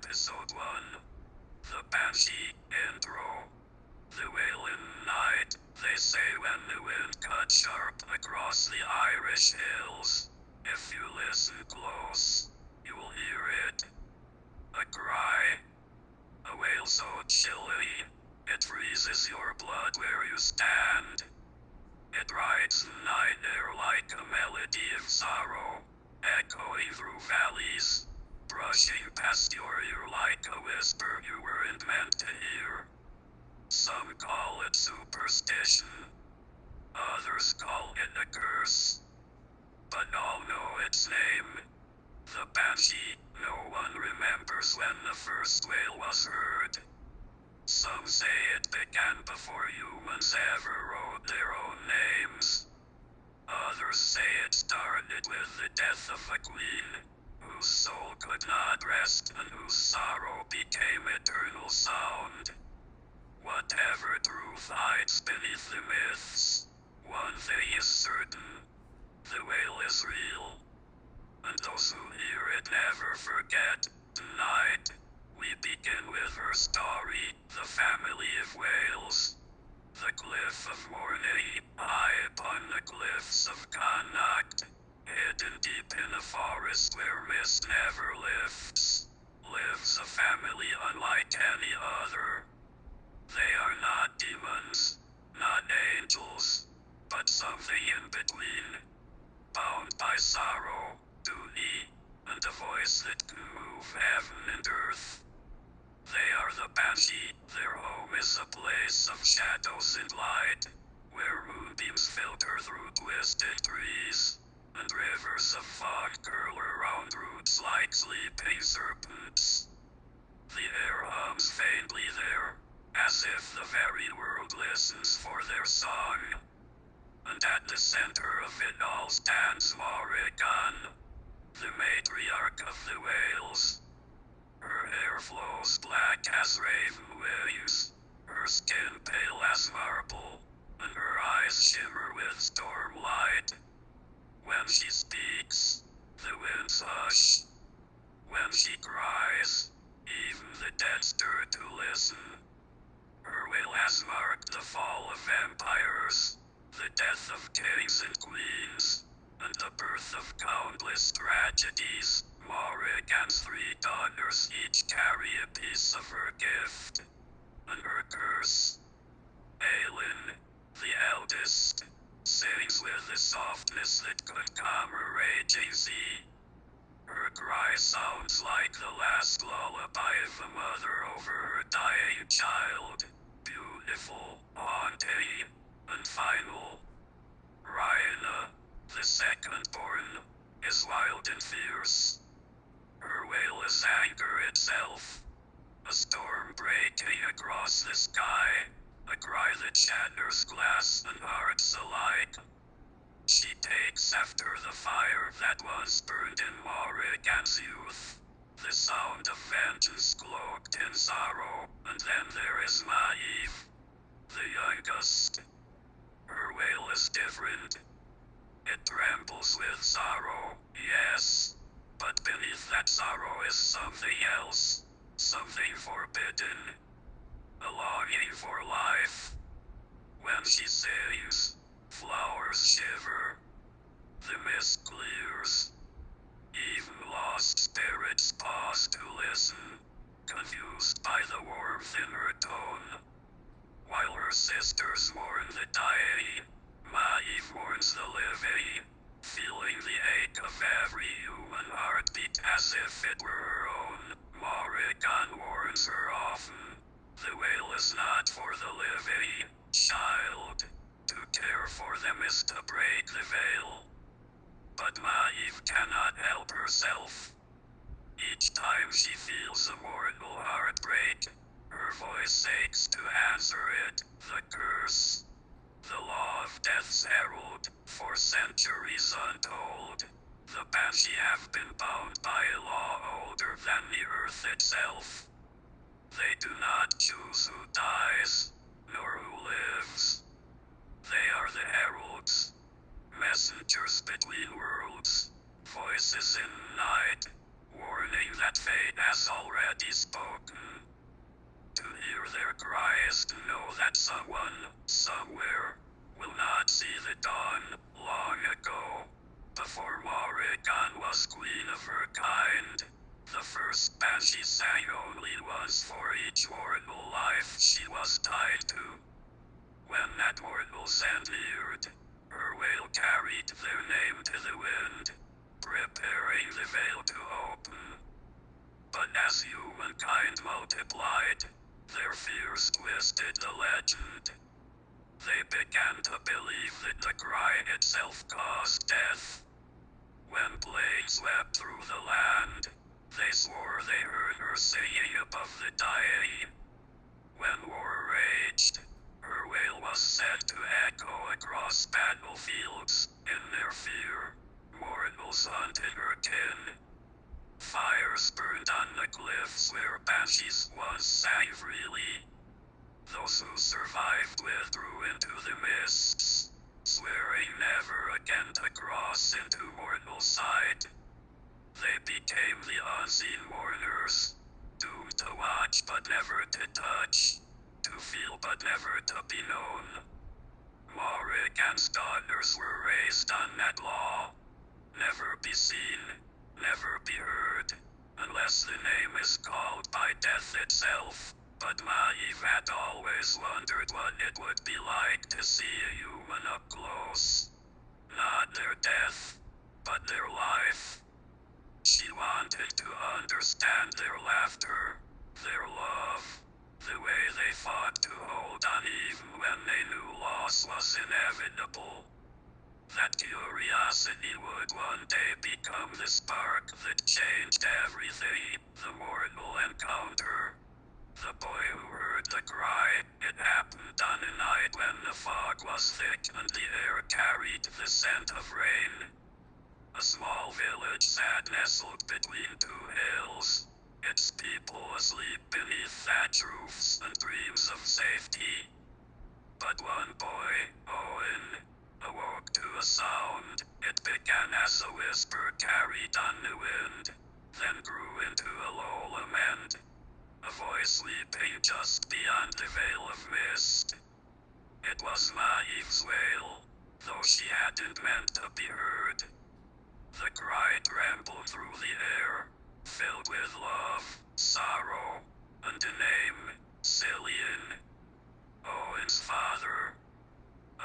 Episode 1. The Banshee Intro. The wail in night, they say when the wind cuts sharp across the Irish hills. If you listen close, you will hear it. A cry. A wail so chilly, it freezes your blood where you stand. It rides the night air like a melody of sorrow, echoing through valleys, brushing past your ear like a whisper you weren't meant to hear. Some call it superstition, others call it a curse, but all know its name. The Banshee. No one remembers when the first wail was heard. Some say it began before humans ever wrote their own names. Others say it started with the death of a queen, whose soul could not rest and whose sorrow became eternal sound. Whatever truth hides beneath the myths, one thing is certain: the wail is real, and those who hear it never forget. Tonight, we begin with her story, The Family of Wails. The Cliff of Morríganne, high upon the cliffs of Connacht, hidden deep in a forest where mist never lifts, lives a family unlike any other. They are not demons, not angels, but something in between, bound by sorrow, duty, and a voice that can move heaven and earth. They are the Banshee. Their home is a place of shadows and light, where moonbeams filter through twisted trees, and rivers of fog curl around roots like sleeping serpents. The air hums faintly there, as if the very world listens for their song. And at the center of it all stands Morríganne, the matriarch of the Wails. Her hair flows black as raven wings, her skin pale as marble, and her eyes shimmer with stormlight. When she speaks, the winds hush. When she cries, even the dead stir to listen. Her wail has marked the fall of empires, the death of kings and queens, and the birth of countless tragedies. Morriganne's 3 daughters each carry a piece of her gift, and her curse. Owen, the eldest, sings with a softness that could calm a raging sea. Her cry sounds like the last lullaby of a mother over her dying child, beautiful, haunting, and final. Morríganne, the second-born, is wild and fierce. Her wail is anger itself, a storm breaking across the sky, a cry that shatters glass and hearts alike. She takes after the fire that once burned in Morriganne's youth, the sound of vengeance cloaked in sorrow. And then there is Maeve, the youngest. Her wail is different. It trembles with sorrow, yes, but beneath that sorrow is something else, something forbidden, a longing for life. When she sings, flowers shiver, the mist clears, even lost spirits pause to listen, confused by the warmth in her tone. While her sisters mourn the dying, Maeve mourns the living, feeling the ache of every human heartbeat as if it were her own. Morríganne warns her often, the wail is not for the living, child. To care for them is to break the veil. But Maeve cannot help herself. Each time she feels a mortal heartbreak, her voice aches to answer it, the curse. The law of death's herald, for centuries untold. The Banshee have been bound by a law older than the earth itself. They do not choose who dies, nor who lives. They are the heralds, messengers between worlds, voices in the night, warning that fate has already already spoken. To hear their cries, to know that someone, somewhere, will not see the dawn, long ago. Before Morríganne was queen of her kind, the first Banshee sang only once for each mortal life she was tied to. When that mortal's end neared, her wail carried their name to the wind, preparing the veil to open. But as humankind multiplied, their fears twisted the legend. They began to believe that the cry itself caused death. When plague swept through the land, they swore they heard her singing above the dying. When war raged, her wail was said to echo across battlefields. In their fear, mortals hunted her kin. Fires burned on the cliffs where banshees once sang freely. Those who survived withdrew into the mists, swearing never again to cross into mortal sight. They became the unseen mourners, doomed to watch but never to touch, to feel but never to be known. Morríganne's daughters were raised on that law. Never be seen, never be heard, unless the name is called by death itself. But Maeve had always wondered what it would be like to see a human up close. Not their death, but their life. She wanted to understand their laughter, their love, the way they fought to hold on even when they knew loss was inevitable. That curiosity would one day become the spark that changed everything, the mortal encounter. The boy who heard the cry, it happened on a night when the fog was thick and the air carried the scent of rain. A small village sat nestled between two hills, its people asleep beneath thatch roofs and dreams of safety. But one boy, Owen, awoke to a sound. It began as a whisper carried on the wind, then grew into a low lament. A voice sleeping just beyond the veil of mist. It was Maeve's wail, though she hadn't meant to be heard. The cry trembled through the air, filled with love, sorrow, and a name, Cillian, Owen's father.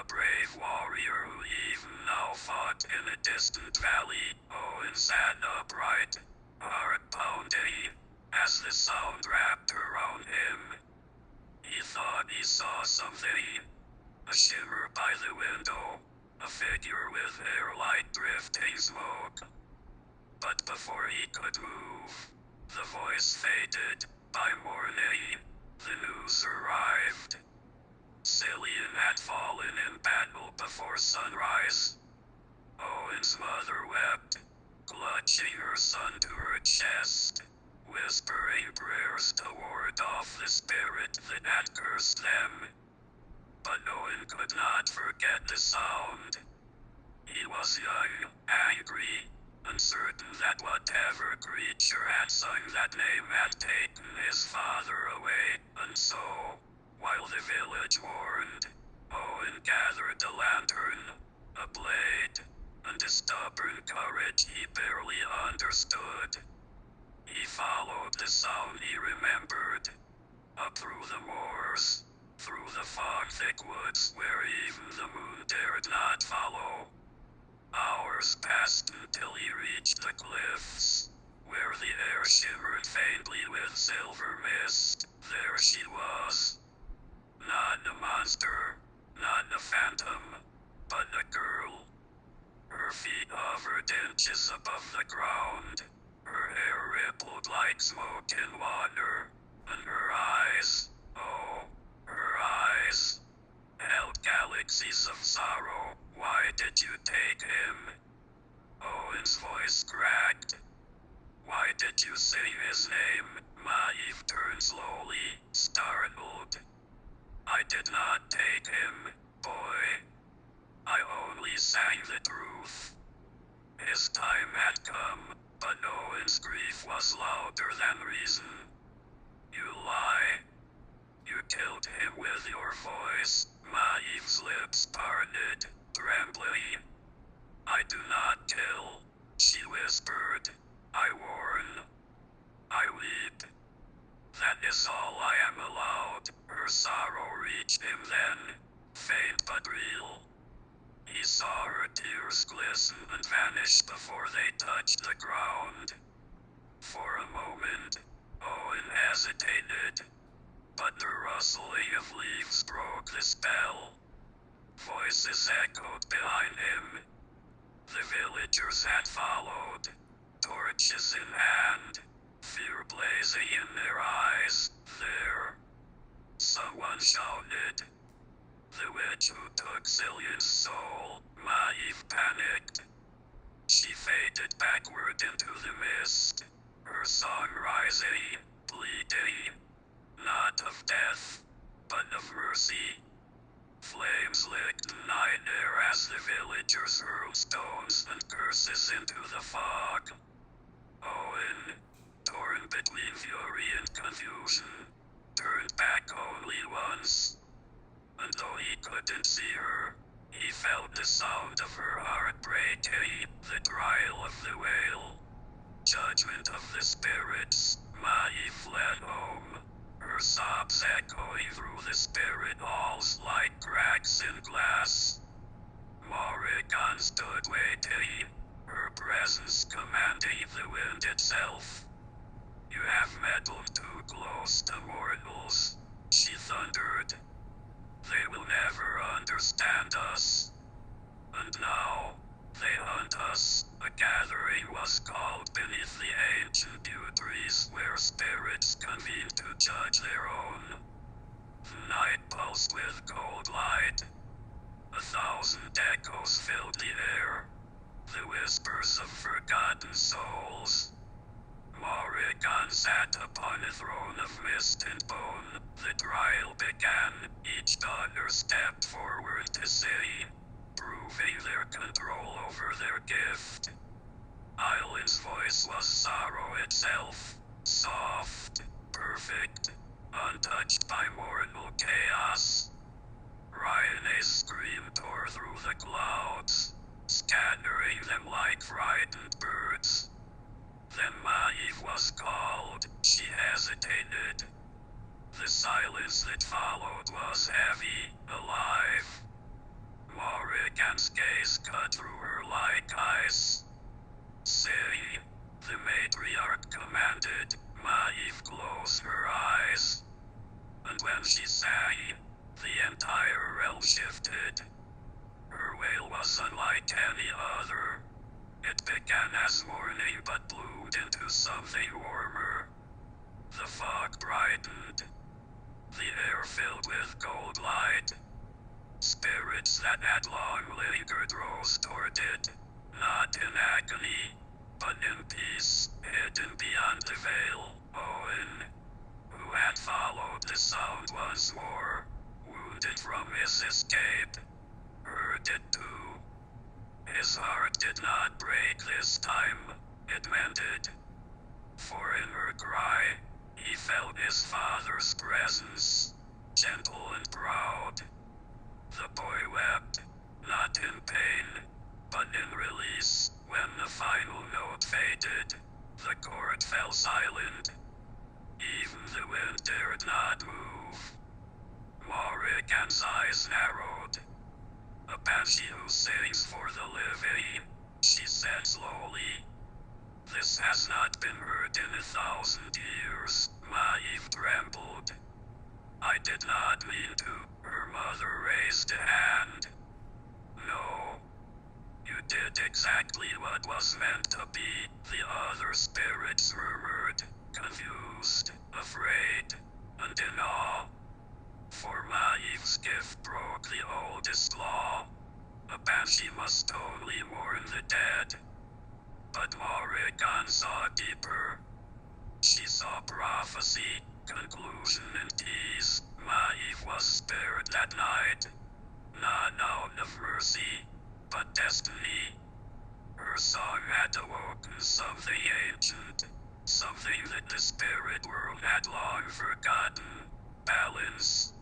A brave warrior who even now fought in a distant valley. Owen sat upright, heart pounding, as the sound wrapped around him. He thought he saw something, a shimmer by the window, a figure with hair like drifting smoke. But before he could move, the voice faded. By morning, the news arrived. Cillian had fallen in battle before sunrise. Owen's mother wept, clutching her son to her chest, whispering prayers to ward off the spirit that had cursed them. But Owen could not forget the sound. He was young, angry, uncertain that whatever creature had sung that name had taken his father away, and so, while the village mourned, Owen gathered a lantern, a blade, and a stubborn courage he barely understood. He followed the sound he remembered, up through the moors, through the fog-thick woods where even the moon dared not follow. Hours passed until he reached the cliffs, where the air shimmered faintly with silver mist. There she was. Not a monster, not a phantom, but a girl. Her feet hovered inches above the ground. Her hair rippled like smoke in water, and her eyes, oh, her eyes, held galaxies of sorrow. Why did you take him? Owen's voice cracked. Why did you sing his name? Maeve turned slowly, startled. I did not take him, boy. I only sang the truth. His time had come, but Owen's grief was louder than reason. lie. You killed him with your voice. Maeve's lips parted, trembling. I do not kill, she whispered. I warn. I weep. That is all I am allowed. Her sorrow reached him then, faint but real. He saw her tears glisten and vanish before they touched the ground. For a moment, Owen hesitated, but the rustling of leaves broke the spell. Voices echoed behind him. The villagers had followed, torches in hand, fear blazing in their eyes. There, someone shouted. The witch who took Cillian's soul. Maeve panicked. She faded backward into the mist, her song rising, pleading, not of death, but of mercy. Flames licked the night air as the villagers hurled stones and curses into the fog. Owen, torn between fury and confusion, turned back only once. And though he couldn't see her, he felt the sound of her heart breaking, the trial of the wail. Judgment of the spirits. Maeve fled home, her sobs echoing through the spirit halls like cracks in glass. Morríganne stood waiting, her presence commanding the wind itself. You have meddled too close to mortals, she thundered. They will never understand us. And now, they hunt us. A gathering was called beneath the ancient yew trees where spirits convene to judge their own. The night pulsed with cold light. 1,000 echoes filled the air, the whispers of forgotten souls. Morríganne sat upon a throne of mist and bone. The trial began. Each daughter stepped forward to say, proving their control over their gift. Island's voice was sorrow itself, soft, perfect, untouched by mortal chaos. Ryan's scream tore through the clouds, scattering them like frightened birds. Then Maeve was called. She hesitated. The silence that followed was heavy, alive. Morriganne's gaze cut through her like ice. Say, the matriarch commanded. Maeve closed her eyes. And when she sang, the entire realm shifted. Her wail was unlike any other. It began as mourning but bloomed into something warmer. The fog brightened. The air filled with gold light. Spirits that had long lingered rose toward it, not in agony, but in peace, hidden beyond the veil. Owen, who had followed the sound once more, wounded from his escape, heard it too. His heart did not break this time, it mended. For in her cry, he felt his father's presence, gentle and proud. The boy wept, not in pain, but in release. When the final note faded, the court fell silent. Even the wind dared not move. Morriganne's eyes narrowed. A banshee who sings for the living, she said slowly. This has not been heard in 1,000 years. Maeve trembled. I did not mean to. Her mother raised a hand. No. You did exactly what was meant to be, the other spirits murmured, confused, afraid, and in awe. For Maeve's gift broke the oldest law. A banshee must only mourn the dead. But Morriganne saw deeper. She saw prophecy, conclusion and tease. Maeve was spared that night, not out of mercy, but destiny. Her song had awoken something ancient, something that the the spirit world had long forgotten balance.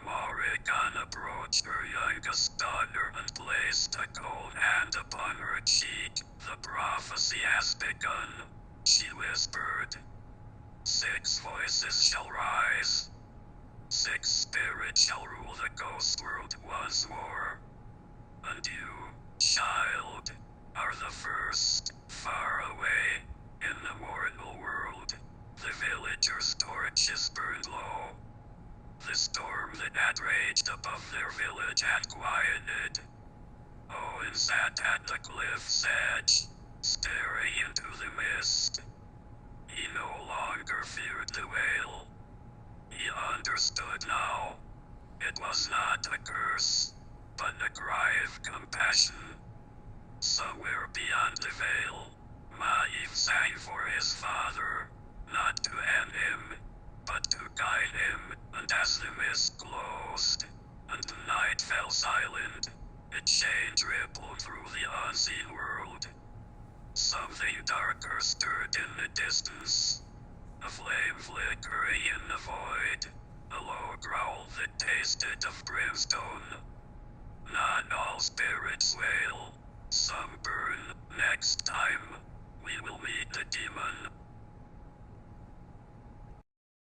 Morríganne approached her youngest daughter and placed a cold hand upon her cheek. The prophecy has begun, she whispered. 6 voices shall rise. 6 spirits shall rule the ghost world once more. And you, child, are the first, far away, in the mortal world. The villagers' torches burned low. The storm that had raged above their village had quieted. Owen sat at the cliff's edge, staring into the mist. He no longer feared the wail. He understood now. It was not a curse, but a cry of compassion. Somewhere beyond the veil, Maeve sang for his father, not to end him, but to guide him, and as the mist closed, and the night fell silent, a change rippled through the unseen world. Something darker stirred in the distance.